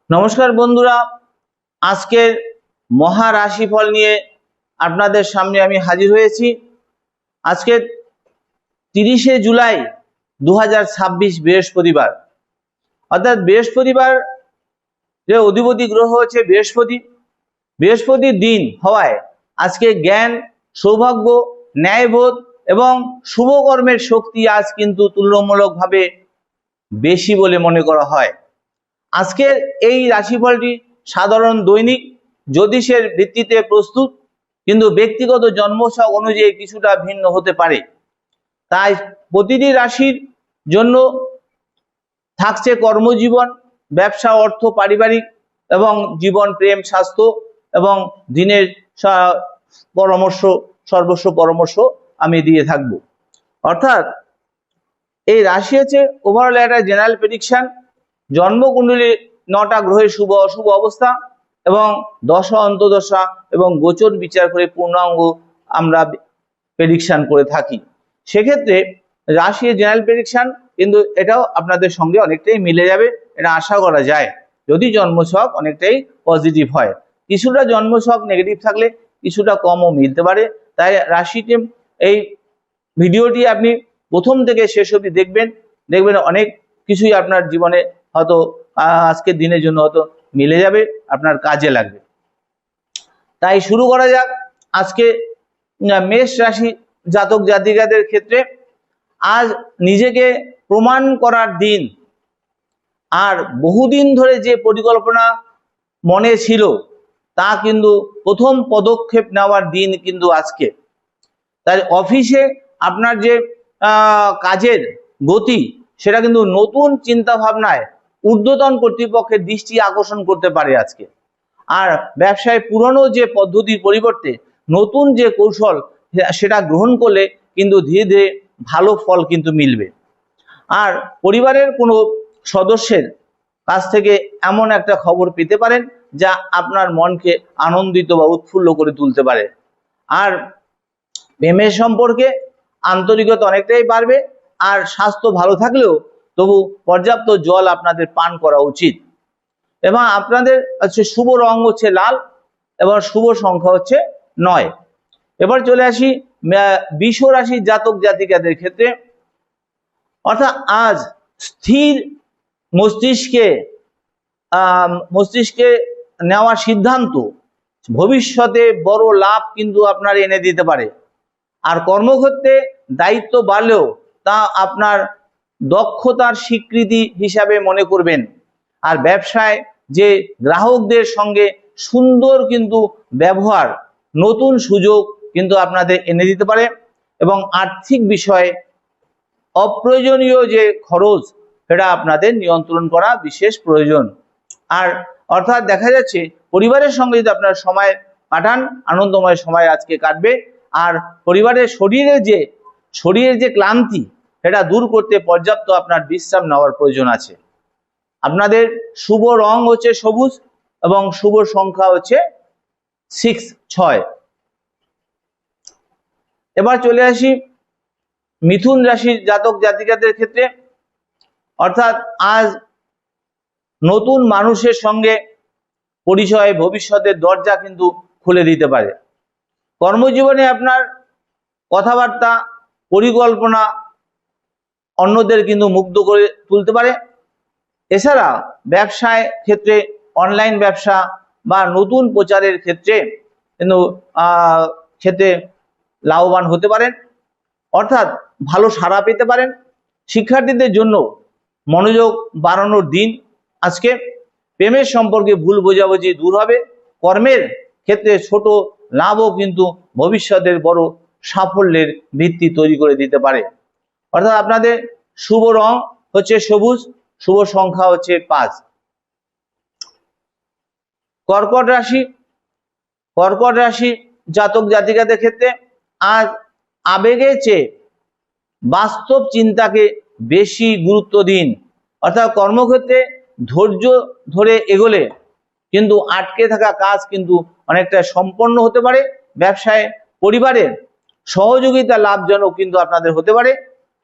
নমস্কার বন্ধুরা, আজকের মহা রাশিফল নিয়ে আপনাদের সামনে আমি হাজির হয়েছি। আজকে 30শে জুলাই 2026 বৃহস্পতিবার, অর্থাৎ বৃহস্পতিবার যে অধিপতি গ্রহ হচ্ছে বৃহস্পতির দিন হওয়ায় আজকে জ্ঞান, সৌভাগ্য, ন্যায়বোধ এবং শুভকর্মের শক্তি আজ কিন্তু তুলনামূলকভাবে বেশি বলে মনে করা হয়। আজকের এই রাশিফলটি সাধারণ দৈনিক জ্যোতিষের ভিত্তিতে প্রস্তুত, কিন্তু ব্যক্তিগত জন্মছক অনুযায়ী কিছুটা ভিন্ন হতে পারে। তাই প্রতিটি রাশির জন্য থাকছে কর্মজীবন, ব্যবসা, অর্থ, পারিবারিক এবং জীবন, প্রেম, স্বাস্থ্য এবং দিনের সর্বস্ব পরামর্শ আমি দিয়ে থাকব। অর্থাৎ এই রাশি হচ্ছে ওভারঅল একটা জেনারেল প্রেডিকশন। জন্মকুণ্ডলী 9টা গ্রহের শুভ অশুভ অবস্থা এবং দশা, অন্তদশা এবং গোচর বিচার করে পূর্ণাঙ্গ আমরা প্রেডিকশন করে থাকি। সেক্ষেত্রে রাশির জেনারেল প্রেডিকশন, কিন্তু এটাও আপনাদের সঙ্গে অনেকটাই মিলে যাবে, এটা আশা করা যায়, যদি জন্মছক অনেকটাই পজিটিভ হয়। কিছুটা জন্মছক নেগেটিভ থাকলে কিছুটা কমও মিলতে পারে। তাই রাশিটি এই ভিডিওটি আপনি প্রথম থেকে শেষ অবধি দেখবেন অনেক কিছুই আপনার জীবনে হয়তো আজকের দিনের জন্য হয়তো মিলে যাবে, আপনার কাজে লাগবে। তাই শুরু করা যাক। আজকে মেষ রাশি জাতক জাতিকাদের ক্ষেত্রে আজ নিজেকে প্রমাণ করার দিন। আর বহুদিন ধরে যে পরিকল্পনা মনে ছিল তা কিন্তু প্রথম পদক্ষেপ নেওয়ার দিন কিন্তু আজকে। তাই অফিসে আপনার যে কাজের গতি, সেটা কিন্তু নতুন চিন্তা ভাবনায় ঊর্ধ্বতন কর্তৃপক্ষের দৃষ্টি আকর্ষণ করতে পারে আজকে। আর ব্যবসায় পুরনো যে পদ্ধতির পরিবর্তে নতুন যে কৌশল, সেটা গ্রহণ করলে কিন্তু ধীরে ধীরে ভালো ফল কিন্তু মিলবে। আর পরিবারের কোনো সদস্যের কাছ থেকে এমন একটা খবর পেতে পারেন যা আপনার মনকে আনন্দিত বা উৎফুল্ল করে তুলতে পারে। আর প্রেমের সম্পর্কে আন্তরিকতা অনেকটাই বাড়বে। আর স্বাস্থ্য ভালো থাকলেও তবু পর্যাপ্ত জল আপনাদের পান করা উচিত। এবং আপনাদের শুভ রং হচ্ছে লাল এবং শুভ সংখ্যা হচ্ছে 9। এবার চলে আসি বৃষ রাশির জাতক জাতিকাদের ক্ষেত্রে। অর্থাৎ আজ স্থির মস্তিষ্কে নেওয়া সিদ্ধান্ত ভবিষ্যতে বড় লাভ কিন্তু আপনার এনে দিতে পারে। আর কর্মক্ষেত্রে দায়িত্ব বাড়লেও তা আপনার দক্ষতার স্বীকৃতি হিসাবে মনে করবেন। আর ব্যবসায় যে গ্রাহকদের সঙ্গে সুন্দর কিন্তু ব্যবহার, নতুন সুযোগ কিন্তু আপনাদের এনে দিতে পারে। এবং আর্থিক বিষয়ে অপ্রয়োজনীয় যে খরচ, সেটা আপনাদের নিয়ন্ত্রণ করা বিশেষ প্রয়োজন। আর অর্থাৎ দেখা যাচ্ছে পরিবারের সঙ্গে যদি আপনার সময় কাটান, আনন্দময় সময় আজকে কাটবে। আর পরিবারের শরীরের যে ক্লান্তি, সেটা দূর করতে পর্যাপ্ত আপনার বিশ্রাম নেওয়ার প্রয়োজন আছে। আপনাদের শুভ রং হচ্ছে সবুজ এবং শুভ সংখ্যা হচ্ছে 6। এবার চলে আসি মিথুন রাশির জাতক জাতিকাদের ক্ষেত্রে। অর্থাৎ আজ নতুন মানুষের সঙ্গে পরিচয়ে ভবিষ্যতের দরজা কিন্তু খুলে দিতে পারে। কর্মজীবনে আপনার কথাবার্তা, পরিকল্পনা অন্যদের কিন্তু মুগ্ধ করে তুলতে পারে। এছাড়া ব্যবসায় ক্ষেত্রে অনলাইন ব্যবসা বা নতুন প্রচারের ক্ষেত্রে লাভবান হতে পারেন, অর্থাৎ ভালো সাড়া পেতে পারেন। শিক্ষার্থীদের জন্য মনোযোগ বাড়ানোর দিন আজকে। প্রেমের সম্পর্কে ভুল বোঝাবুঝি দূর হবে। কর্মের ক্ষেত্রে ছোট লাভও কিন্তু ভবিষ্যতের বড় সাফল্যের ভিত্তি তৈরি করে দিতে পারে। অর্থাৎ আপনাদের শুভ রং হচ্ছে সবুজ, শুভ সংখ্যা হচ্ছে 5। কর্কট রাশি জাতক জাতিকাদের ক্ষেত্রে আজ আবেগের চেয়ে বাস্তব চিন্তাকে বেশি গুরুত্ব দিন। অর্থাৎ কর্মক্ষেত্রে ধৈর্য ধরে এগোলে কিন্তু আটকে থাকা কাজ কিন্তু অনেকটা সম্পন্ন হতে পারে। ব্যবসায় পরিবারের সহযোগিতা লাভজনক কিন্তু আপনাদের হতে পারে।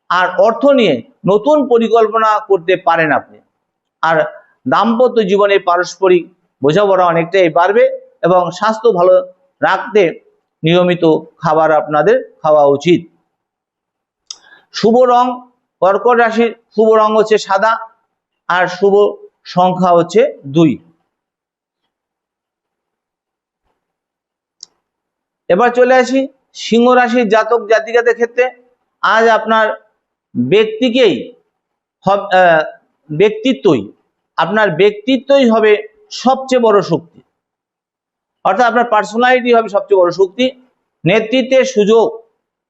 আর অর্থ নিয়ে নতুন পরিকল্পনা করতে পারেন আপনি। আর দাম্পত্য জীবনে পারস্পরিক বোঝাপড়া অনেকটাই বাড়বে এবং স্বাস্থ্য ভালো রাখতে নিয়মিত খাবার আপনাদের খাওয়া উচিত। শুভ রং, কর্কট রাশির শুভ রং হচ্ছে সাদা আর শুভ সংখ্যা হচ্ছে 2। এবার চলে আসি সিংহ রাশির জাতক জাতিকাদের ক্ষেত্রে। আজ আপনার ব্যক্তিত্বই হবে সবচেয়ে বড় শক্তি, অর্থাৎ আপনার পার্সোনালিটি হবে সবচেয়ে বড় শক্তি। নেতৃত্বের সুযোগ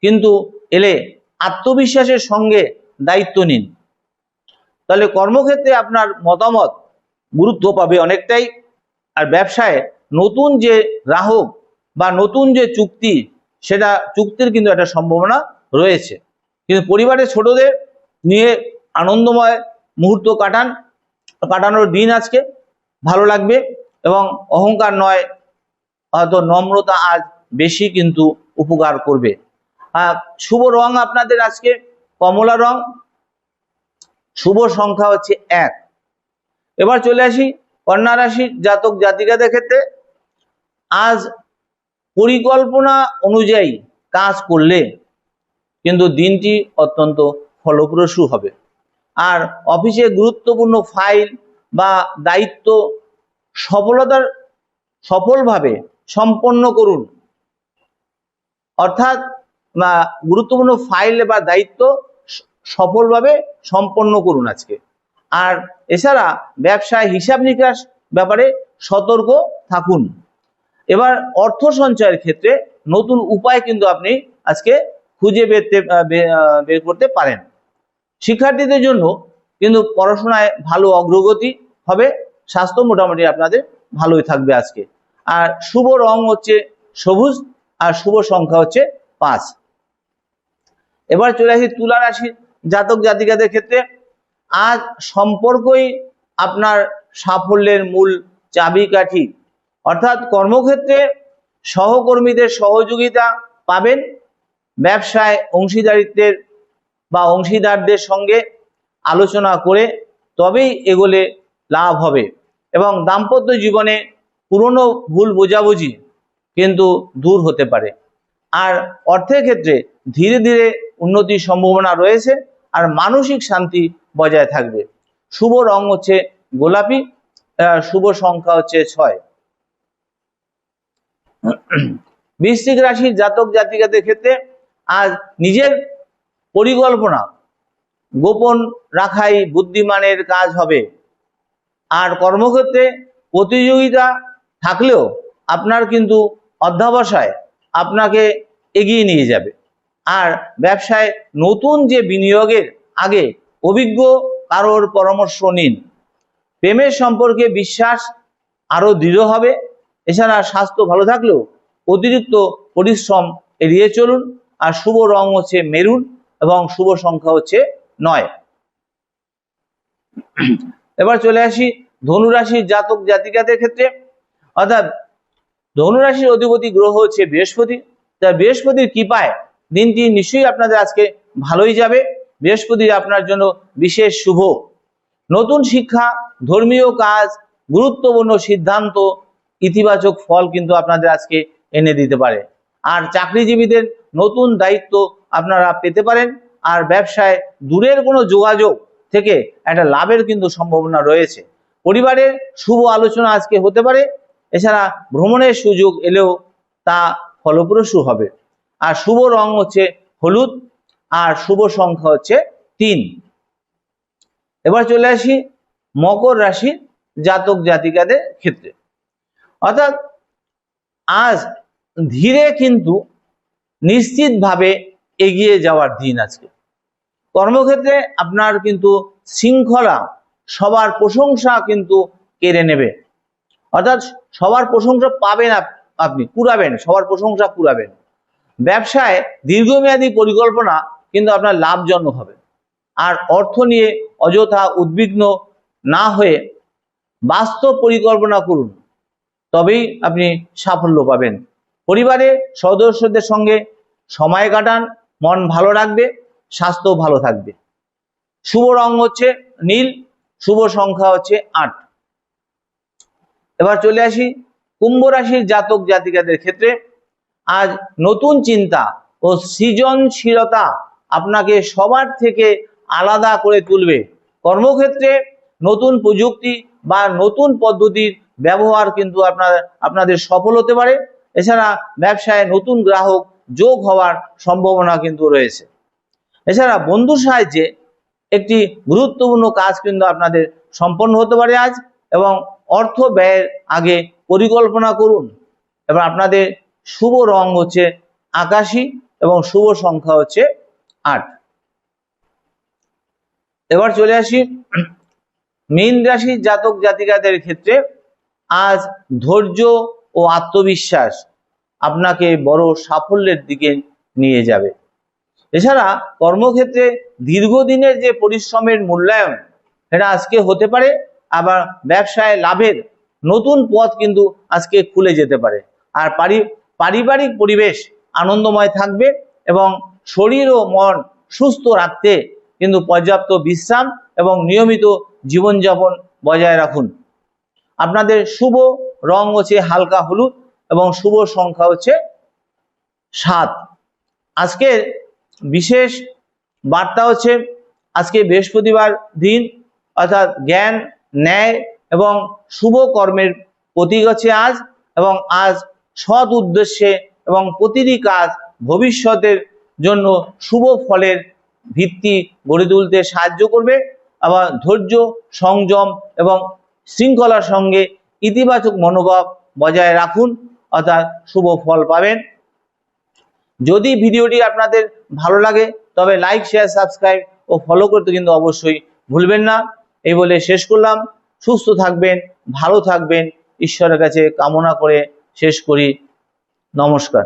কিন্তু এলে আত্মবিশ্বাসের সঙ্গে দায়িত্ব নিন, তাহলে কর্মক্ষেত্রে আপনার মতামত গুরুত্ব পাবে অনেকটাই। আর ব্যবসায় নতুন যে গ্রাহক বা নতুন যে চুক্তি, সেটা চুক্তির কিন্তু একটা সম্ভাবনা রয়েছে। কিন্তু পরিবারের ছোটদের নিয়ে আনন্দময় মুহূর্ত কাটানোর দিন আজকে ভালো লাগবে এবং অহংকার নয়, হয়তো নম্রতা আজ বেশি কিন্তু উপকার করবে। শুভ রং আপনাদের আজকে কমলা রং, শুভ সংখ্যা হচ্ছে 1। এবার চলে আসি কন্যা রাশির জাতক জাতিকাদের ক্ষেত্রে। আজ পরিকল্পনা অনুযায়ী কাজ করলে কিন্তু দিনটি অত্যন্ত ফলপ্রসূ হবে। আর অফিসে গুরুত্বপূর্ণ ফাইল বা দায়িত্ব সফলভাবে সম্পন্ন করুন, অর্থাৎ গুরুত্বপূর্ণ ফাইল বা দায়িত্ব সফলভাবে সম্পন্ন করুন আজকে। আর এছাড়া ব্যবসায় হিসাব নিকাশ ব্যাপারে সতর্ক থাকুন। এবার অর্থ সঞ্চয়ের ক্ষেত্রে নতুন উপায় কিন্তু আপনি আজকে খুঁজে বের করতে পারেন। শিক্ষার্থীদের জন্য কিন্তু পড়াশোনায় ভালো অগ্রগতি হবে, স্বাস্থ্য মোটামুটি আপনাদের ভালোই থাকবে আজকে। আর শুভ রং হচ্ছে সবুজ আর শুভ সংখ্যা হচ্ছে 5। এবার চলে আসি তুলা রাশির জাতক জাতিকাদের ক্ষেত্রে। আজ সম্পর্কই আপনার সাফল্যের মূল চাবিকাঠি, অর্থাৎ কর্মক্ষেত্রে সহকর্মীদের সহযোগিতা পাবেন। ব্যবসায় অংশীদারদের সঙ্গে আলোচনা করে তবেই এগোলে লাভ হবে এবং দাম্পত্য জীবনে পুরনো ভুল বোঝাবুঝি কিন্তু দূর হতে পারে। আর অর্থের ক্ষেত্রে ধীরে ধীরে উন্নতির সম্ভাবনা রয়েছে আর মানসিক শান্তি বজায় থাকবে। শুভ রং হচ্ছে গোলাপি, শুভ সংখ্যা হচ্ছে 6। বৃশ্চিক রাশির জাতক জাতিকাদের ক্ষেত্রে আজ নিজের পরিকল্পনা গোপন রাখাই বুদ্ধিমানের কাজ হবে। আর কর্মক্ষেত্রে প্রতিযোগিতা থাকলেও আপনার কিন্তু অধ্যবসায় আপনাকে এগিয়ে নিয়ে যাবে। আর ব্যবসায় নতুন যে বিনিয়োগের আগে অভিজ্ঞ কারোর পরামর্শ নিন। প্রেমের সম্পর্কে বিশ্বাস আরো দৃঢ় হবে। এছাড়া স্বাস্থ্য ভালো থাকলেও অতিরিক্ত পরিশ্রম এড়িয়ে চলুন। আর শুভ রং হচ্ছে মেরুন এবং শুভ সংখ্যা হচ্ছে 9। এবার চলে আসি ধনুরাশির জাতক জাতিকাদের ক্ষেত্রে। অর্থাৎ ধনুরাশির অধিপতি গ্রহ হচ্ছে বৃহস্পতি। তাই বৃহস্পতির কৃপায় দিনটি নিশ্চয়ই আপনাদের আজকে ভালোই যাবে। বৃহস্পতি আপনার জন্য বিশেষ শুভ। নতুন শিক্ষা, ধর্মীয় কাজ, গুরুত্বপূর্ণ সিদ্ধান্ত ইতিবাচক ফল কিন্তু আপনাদের আজকে এনে দিতে পারে। আর চাকরিজীবীদের নতুন দায়িত্ব আপনারা পেতে পারেন। আর ব্যবসায় দূরের কোনো যোগাযোগ থেকে একটা লাভের কিন্তু সম্ভাবনা রয়েছে। পরিবারের শুভ আলোচনা আজকে হতে পারে। এছাড়া ভ্রমণের সুযোগ এলেও তা ফলপ্রসূ হবে। আর শুভ রং হচ্ছে হলুদ আর শুভ সংখ্যা হচ্ছে 3। এবার চলে আসি মকর রাশির জাতক জাতিকাদের ক্ষেত্রে। অর্থাৎ আজ ধীরে কিন্তু নিশ্চিতভাবে এগিয়ে যাওয়ার দিন আজকে। কর্মক্ষেত্রে আপনার কিন্তু শৃঙ্খলা সবার প্রশংসা কিন্তু কেড়ে নেবে, অর্থাৎ সবার প্রশংসা পাবেন, আপনি কুড়াবেন, সবার প্রশংসা কুড়াবেন। ব্যবসায় দীর্ঘমেয়াদী পরিকল্পনা কিন্তু আপনার লাভজনক হবে। আর অর্থ নিয়ে অযথা উদ্বিগ্ন না হয়ে বাস্তব পরিকল্পনা করুন, তবেই আপনি সাফল্য পাবেন। পরিবারের সদস্যদের সঙ্গে সময় কাটান, মন ভালো রাখবে, স্বাস্থ্য ভালো থাকবে। শুভ রং হচ্ছে নীল, শুভ সংখ্যা হচ্ছে 8। এবার চলে আসি কুম্ভ রাশির জাতক জাতিকাদের ক্ষেত্রে। আজ নতুন চিন্তা ও সৃজনশীলতা আপনাকে সবার থেকে আলাদা করে তুলবে। কর্মক্ষেত্রে নতুন প্রযুক্তি বা নতুন পদ্ধতির ব্যবহার কিন্তু আপনাদের সফল হতে পারে। এছাড়া ব্যবসায় নতুন গ্রাহক যোগ হওয়ার সম্ভাবনা কিন্তু রয়েছে। এছাড়া বন্ধুর সাহায্যে একটি গুরুত্বপূর্ণ কাজ কিন্তু আপনাদের সম্পন্ন হতে পারে আজ, এবং অর্থ ব্যয়ের আগে পরিকল্পনা করুন। এবার আপনাদের শুভ রং হচ্ছে আকাশী এবং শুভ সংখ্যা হচ্ছে 8। এবার চলে আসি মীন রাশির জাতক জাতিকাদের ক্ষেত্রে। আজ ধৈর্য ও আত্মবিশ্বাস আপনাকে বড় সাফল্যের দিকে নিয়ে যাবে। এছাড়া কর্মক্ষেত্রে দীর্ঘদিনের যে পরিশ্রমের মূল্যায়ন এটা আজকে হতে পারে, আবার ব্যবসায় লাভের নতুন পথ কিন্তু আজকে খুলে যেতে পারে। আর পারিবারিক পরিবেশ আনন্দময় থাকবে, এবং শরীর ও মন সুস্থ রাখতে কিন্তু পর্যাপ্ত বিশ্রাম এবং নিয়মিত জীবনযাপন বজায় রাখুন। আপনাদের শুভ রং হচ্ছে হালকা হলুদ এবং শুভ সংখ্যা হচ্ছে 7। আজকের বিশেষ বার্তা হচ্ছে আজকে বৃহস্পতিবার দিন, অর্থাৎ জ্ঞান, ন্যায় এবং শুভ কর্মের প্রতীক হচ্ছে আজ, এবং আজ সৎ উদ্দেশ্যে এবং প্রতিটি কাজ ভবিষ্যতের জন্য শুভ ফলের ভিত্তি গড়ে তুলতে সাহায্য করবে। আবার ধৈর্য, সংযম এবং শৃঙ্খলার সঙ্গে ইতিবাচক মনোভাব বজায় রাখুন, অর্থাৎ শুভ ফল পাবেন। যদি ভিডিওটি আপনাদের ভালো লাগে তবে লাইক, শেয়ার, সাবস্ক্রাইব ও ফলো করতে কিন্তু অবশ্যই ভুলবেন না। এই বলে শেষ করলাম। সুস্থ থাকবেন, ভালো থাকবেন, ঈশ্বরের কাছে কামনা করে শেষ করি। নমস্কার।